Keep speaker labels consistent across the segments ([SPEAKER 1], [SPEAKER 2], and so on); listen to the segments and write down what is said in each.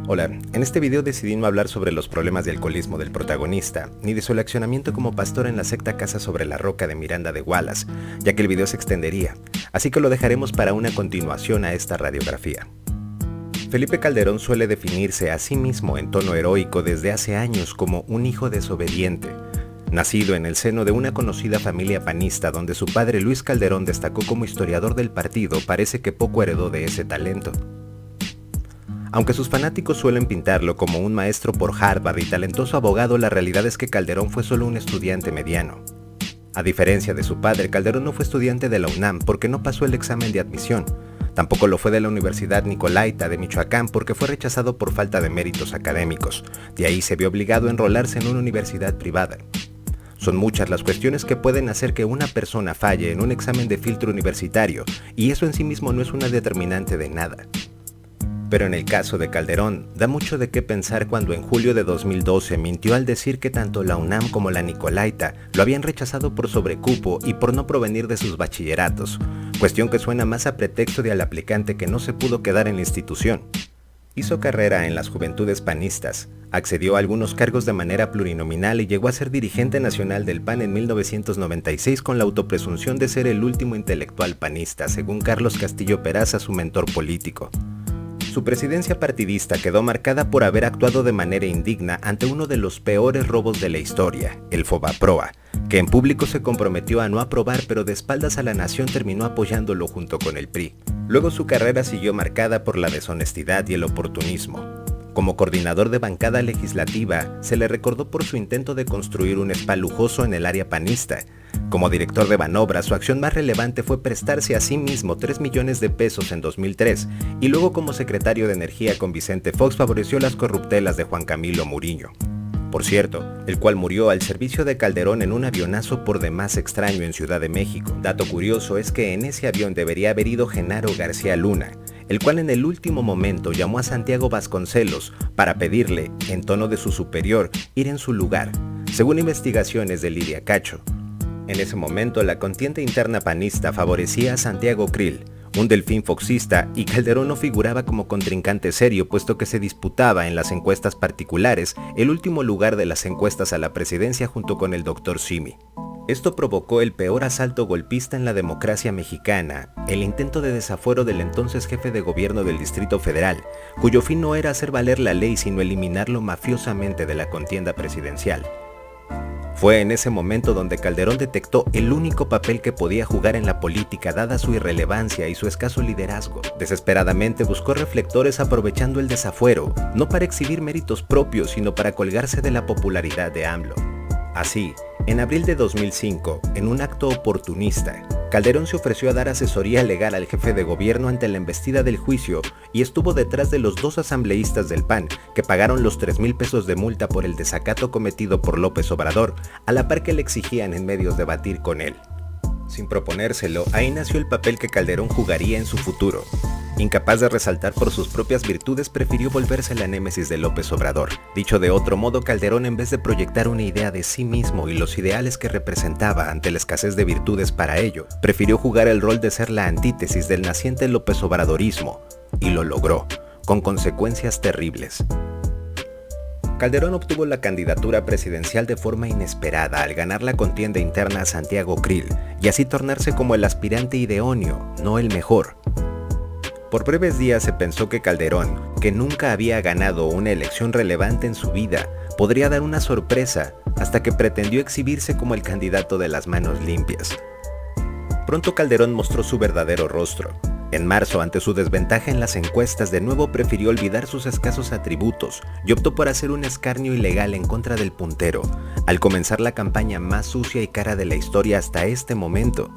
[SPEAKER 1] Hola, en este video decidí no hablar sobre los problemas de alcoholismo del protagonista, ni de su accionamiento como pastor en la secta Casa sobre la Roca de Miranda de Wallace, ya que el video se extendería, así que lo dejaremos para una continuación a esta radiografía. Felipe Calderón suele definirse a sí mismo en tono heroico desde hace años como un hijo desobediente. Nacido en el seno de una conocida familia panista donde su padre Luis Calderón destacó como historiador del partido, parece que poco heredó de ese talento. Aunque sus fanáticos suelen pintarlo como un maestro por Harvard y talentoso abogado, la realidad es que Calderón fue solo un estudiante mediano. A diferencia de su padre, Calderón no fue estudiante de la UNAM porque no pasó el examen de admisión. Tampoco lo fue de la Universidad Nicolaita de Michoacán porque fue rechazado por falta de méritos académicos. De ahí se vio obligado a enrolarse en una universidad privada. Son muchas las cuestiones que pueden hacer que una persona falle en un examen de filtro universitario, y eso en sí mismo no es una determinante de nada. Pero en el caso de Calderón, da mucho de qué pensar cuando en julio de 2012 mintió al decir que tanto la UNAM como la Nicolaita lo habían rechazado por sobrecupo y por no provenir de sus bachilleratos, cuestión que suena más a pretexto de al aplicante que no se pudo quedar en la institución. Hizo carrera en las Juventudes Panistas, accedió a algunos cargos de manera plurinominal y llegó a ser dirigente nacional del PAN en 1996 con la autopresunción de ser el último intelectual panista, según Carlos Castillo Peraza, su mentor político. Su presidencia partidista quedó marcada por haber actuado de manera indigna ante uno de los peores robos de la historia, el Fobaproa, que en público se comprometió a no aprobar, pero de espaldas a la nación terminó apoyándolo junto con el PRI. Luego su carrera siguió marcada por la deshonestidad y el oportunismo. Como coordinador de bancada legislativa, se le recordó por su intento de construir un spa lujoso en el área panista. Como director de Banobras, su acción más relevante fue prestarse a sí mismo 3 millones de pesos en 2003, y luego como secretario de Energía con Vicente Fox favoreció las corruptelas de Juan Camilo Muriño. Por cierto, el cual murió al servicio de Calderón en un avionazo por demás extraño en Ciudad de México. Dato curioso es que en ese avión debería haber ido Genaro García Luna, el cual en el último momento llamó a Santiago Vasconcelos para pedirle, en tono de su superior, ir en su lugar, según investigaciones de Lidia Cacho. En ese momento, la contienda interna panista favorecía a Santiago Krill, un delfín foxista, y Calderón no figuraba como contrincante serio, puesto que se disputaba en las encuestas particulares el último lugar de las encuestas a la presidencia junto con el Dr. Simi. Esto provocó el peor asalto golpista en la democracia mexicana, el intento de desafuero del entonces jefe de gobierno del Distrito Federal, cuyo fin no era hacer valer la ley sino eliminarlo mafiosamente de la contienda presidencial. Fue en ese momento donde Calderón detectó el único papel que podía jugar en la política dada su irrelevancia y su escaso liderazgo. Desesperadamente buscó reflectores aprovechando el desafuero, no para exhibir méritos propios sino para colgarse de la popularidad de AMLO. Así, en abril de 2005, en un acto oportunista, Calderón se ofreció a dar asesoría legal al jefe de gobierno ante la embestida del juicio y estuvo detrás de los 2 asambleístas del PAN que pagaron los 3,000 pesos de multa por el desacato cometido por López Obrador, a la par que le exigían en medios debatir con él. Sin proponérselo, ahí nació el papel que Calderón jugaría en su futuro. Incapaz de resaltar por sus propias virtudes, prefirió volverse la némesis de López Obrador. Dicho de otro modo, Calderón, en vez de proyectar una idea de sí mismo y los ideales que representaba ante la escasez de virtudes para ello, prefirió jugar el rol de ser la antítesis del naciente López Obradorismo, y lo logró, con consecuencias terribles. Calderón obtuvo la candidatura presidencial de forma inesperada al ganar la contienda interna a Santiago Krill, y así tornarse como el aspirante idóneo, no el mejor. Por breves días se pensó que Calderón, que nunca había ganado una elección relevante en su vida, podría dar una sorpresa, hasta que pretendió exhibirse como el candidato de las manos limpias. Pronto Calderón mostró su verdadero rostro. En marzo, ante su desventaja en las encuestas, de nuevo prefirió olvidar sus escasos atributos y optó por hacer un escarnio ilegal en contra del puntero, al comenzar la campaña más sucia y cara de la historia hasta este momento.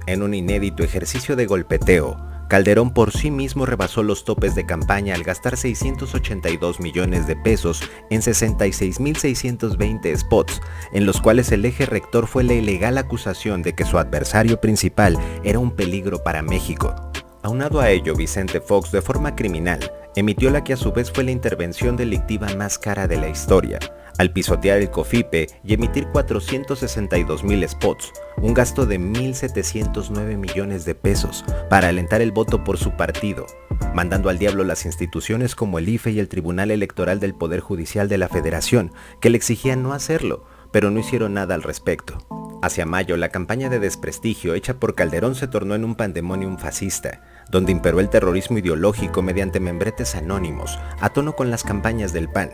[SPEAKER 1] En un inédito ejercicio de golpeteo, Calderón por sí mismo rebasó los topes de campaña al gastar 682 millones de pesos en 66.620 spots, en los cuales el eje rector fue la ilegal acusación de que su adversario principal era un peligro para México. Aunado a ello, Vicente Fox, de forma criminal, emitió la que a su vez fue la intervención delictiva más cara de la historia, al pisotear el COFIPE y emitir 462,000 spots, un gasto de 1.709 millones de pesos para alentar el voto por su partido, mandando al diablo las instituciones como el IFE y el Tribunal Electoral del Poder Judicial de la Federación, que le exigían no hacerlo, pero no hicieron nada al respecto. Hacia mayo, la campaña de desprestigio hecha por Calderón se tornó en un pandemonium fascista, donde imperó el terrorismo ideológico mediante membretes anónimos, a tono con las campañas del PAN,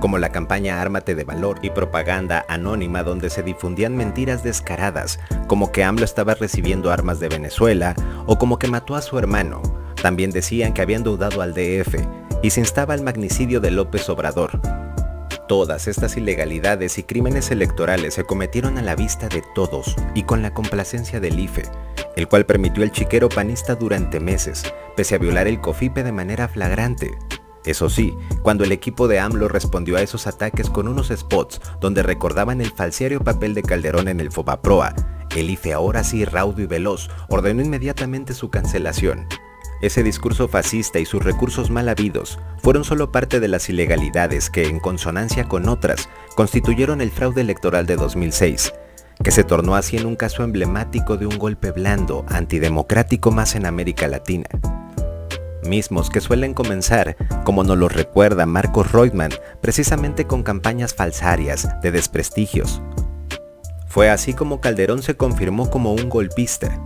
[SPEAKER 1] como la campaña Ármate de Valor y propaganda anónima donde se difundían mentiras descaradas, como que AMLO estaba recibiendo armas de Venezuela o como que mató a su hermano. También decían que había endeudado al DF y se instaba al magnicidio de López Obrador. Todas estas ilegalidades y crímenes electorales se cometieron a la vista de todos y con la complacencia del IFE, el cual permitió el chiquero panista durante meses, pese a violar el COFIPE de manera flagrante. Eso sí, cuando el equipo de AMLO respondió a esos ataques con unos spots donde recordaban el falsario papel de Calderón en el Fobaproa, el IFE, ahora sí raudo y veloz, ordenó inmediatamente su cancelación. Ese discurso fascista y sus recursos mal habidos fueron solo parte de las ilegalidades que, en consonancia con otras, constituyeron el fraude electoral de 2006, que se tornó así en un caso emblemático de un golpe blando, antidemocrático más en América Latina. Mismos que suelen comenzar, como nos lo recuerda Marcos Reutemann, precisamente con campañas falsarias de desprestigios. Fue así como Calderón se confirmó como un golpista.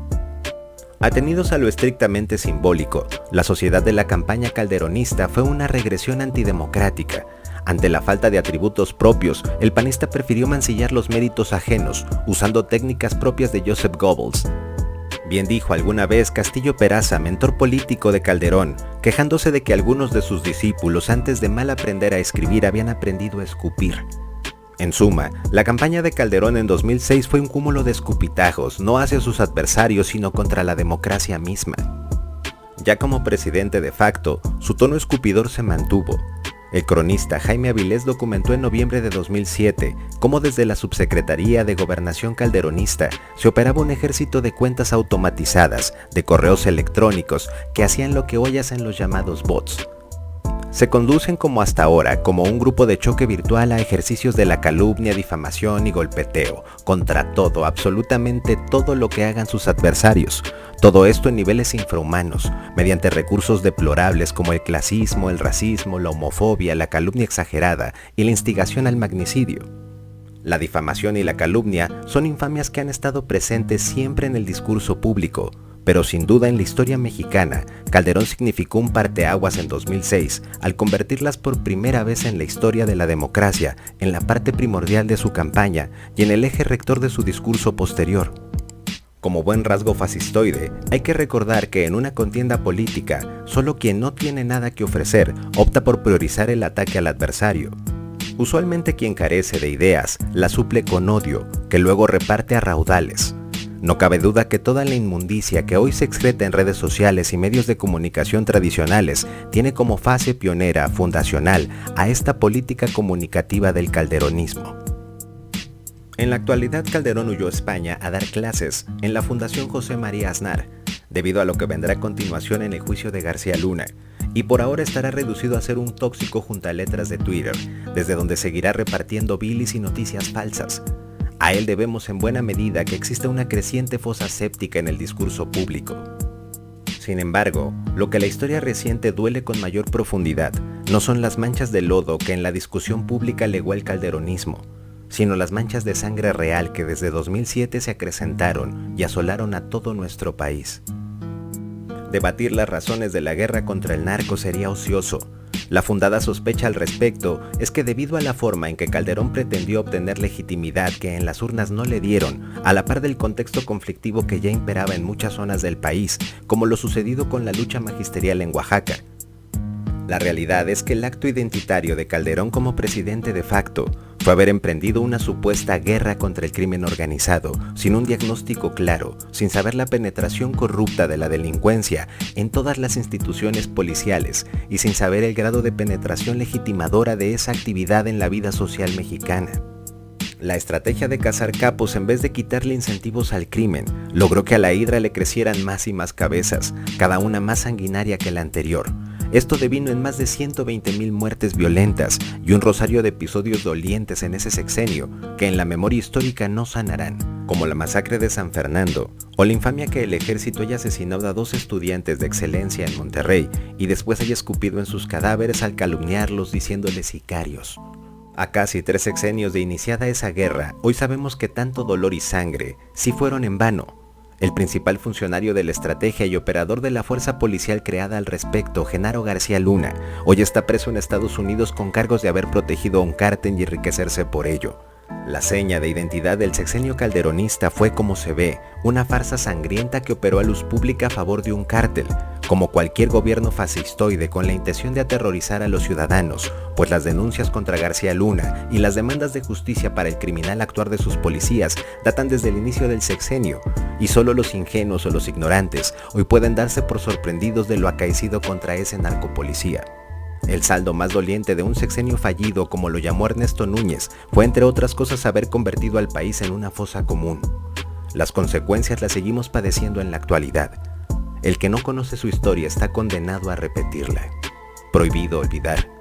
[SPEAKER 1] Atenidos a lo estrictamente simbólico, la sociedad de la campaña calderonista fue una regresión antidemocrática. Ante la falta de atributos propios, el panista prefirió mancillar los méritos ajenos, usando técnicas propias de Joseph Goebbels. Bien dijo alguna vez Castillo Peraza, mentor político de Calderón, quejándose de que algunos de sus discípulos antes de mal aprender a escribir habían aprendido a escupir. En suma, la campaña de Calderón en 2006 fue un cúmulo de escupitajos, no hacia sus adversarios sino contra la democracia misma. Ya como presidente de facto, su tono escupidor se mantuvo. El cronista Jaime Avilés documentó en noviembre de 2007 cómo desde la Subsecretaría de Gobernación calderonista se operaba un ejército de cuentas automatizadas, de correos electrónicos, que hacían lo que hoy hacen los llamados bots. Se conducen como hasta ahora, como un grupo de choque virtual a ejercicios de la calumnia, difamación y golpeteo, contra todo, absolutamente todo lo que hagan sus adversarios. Todo esto en niveles infrahumanos, mediante recursos deplorables como el clasismo, el racismo, la homofobia, la calumnia exagerada y la instigación al magnicidio. La difamación y la calumnia son infamias que han estado presentes siempre en el discurso público, pero sin duda en la historia mexicana, Calderón significó un parteaguas en 2006 al convertirlas por primera vez en la historia de la democracia en la parte primordial de su campaña y en el eje rector de su discurso posterior. Como buen rasgo fascistoide, hay que recordar que en una contienda política, solo quien no tiene nada que ofrecer opta por priorizar el ataque al adversario. Usualmente quien carece de ideas las suple con odio, que luego reparte a raudales. No cabe duda que toda la inmundicia que hoy se excreta en redes sociales y medios de comunicación tradicionales tiene como fase pionera, fundacional, a esta política comunicativa del calderonismo. En la actualidad, Calderón huyó a España a dar clases en la Fundación José María Aznar, debido a lo que vendrá a continuación en el juicio de García Luna, y por ahora estará reducido a ser un tóxico juntaletras de Twitter, desde donde seguirá repartiendo bilis y noticias falsas. A él debemos en buena medida que existe una creciente fosa séptica en el discurso público. Sin embargo, lo que la historia reciente duele con mayor profundidad no son las manchas de lodo que en la discusión pública legó el calderonismo, sino las manchas de sangre real que desde 2007 se acrecentaron y asolaron a todo nuestro país. Debatir las razones de la guerra contra el narco sería ocioso. La fundada sospecha al respecto es que debido a la forma en que Calderón pretendió obtener legitimidad que en las urnas no le dieron, a la par del contexto conflictivo que ya imperaba en muchas zonas del país, como lo sucedido con la lucha magisterial en Oaxaca. La realidad es que el acto identitario de Calderón como presidente de facto fue haber emprendido una supuesta guerra contra el crimen organizado, sin un diagnóstico claro, sin saber la penetración corrupta de la delincuencia en todas las instituciones policiales y sin saber el grado de penetración legitimadora de esa actividad en la vida social mexicana. La estrategia de cazar capos en vez de quitarle incentivos al crimen logró que a la hidra le crecieran más y más cabezas, cada una más sanguinaria que la anterior. Esto devino en más de 120.000 muertes violentas y un rosario de episodios dolientes en ese sexenio que en la memoria histórica no sanarán, como la masacre de San Fernando o la infamia que el ejército haya asesinado a 2 estudiantes de excelencia en Monterrey y después haya escupido en sus cadáveres al calumniarlos diciéndoles sicarios. A casi 3 sexenios de iniciada esa guerra, hoy sabemos que tanto dolor y sangre sí fueron en vano. El principal funcionario de la estrategia y operador de la fuerza policial creada al respecto, Genaro García Luna, hoy está preso en Estados Unidos con cargos de haber protegido a un cártel y enriquecerse por ello. La seña de identidad del sexenio calderonista fue, como se ve, una farsa sangrienta que operó a luz pública a favor de un cártel, como cualquier gobierno fascistoide con la intención de aterrorizar a los ciudadanos, pues las denuncias contra García Luna y las demandas de justicia para el criminal actuar de sus policías datan desde el inicio del sexenio, y solo los ingenuos o los ignorantes hoy pueden darse por sorprendidos de lo acaecido contra ese narcopolicía. El saldo más doliente de un sexenio fallido, como lo llamó Ernesto Núñez, fue entre otras cosas haber convertido al país en una fosa común. Las consecuencias las seguimos padeciendo en la actualidad. El que no conoce su historia está condenado a repetirla. Prohibido olvidar.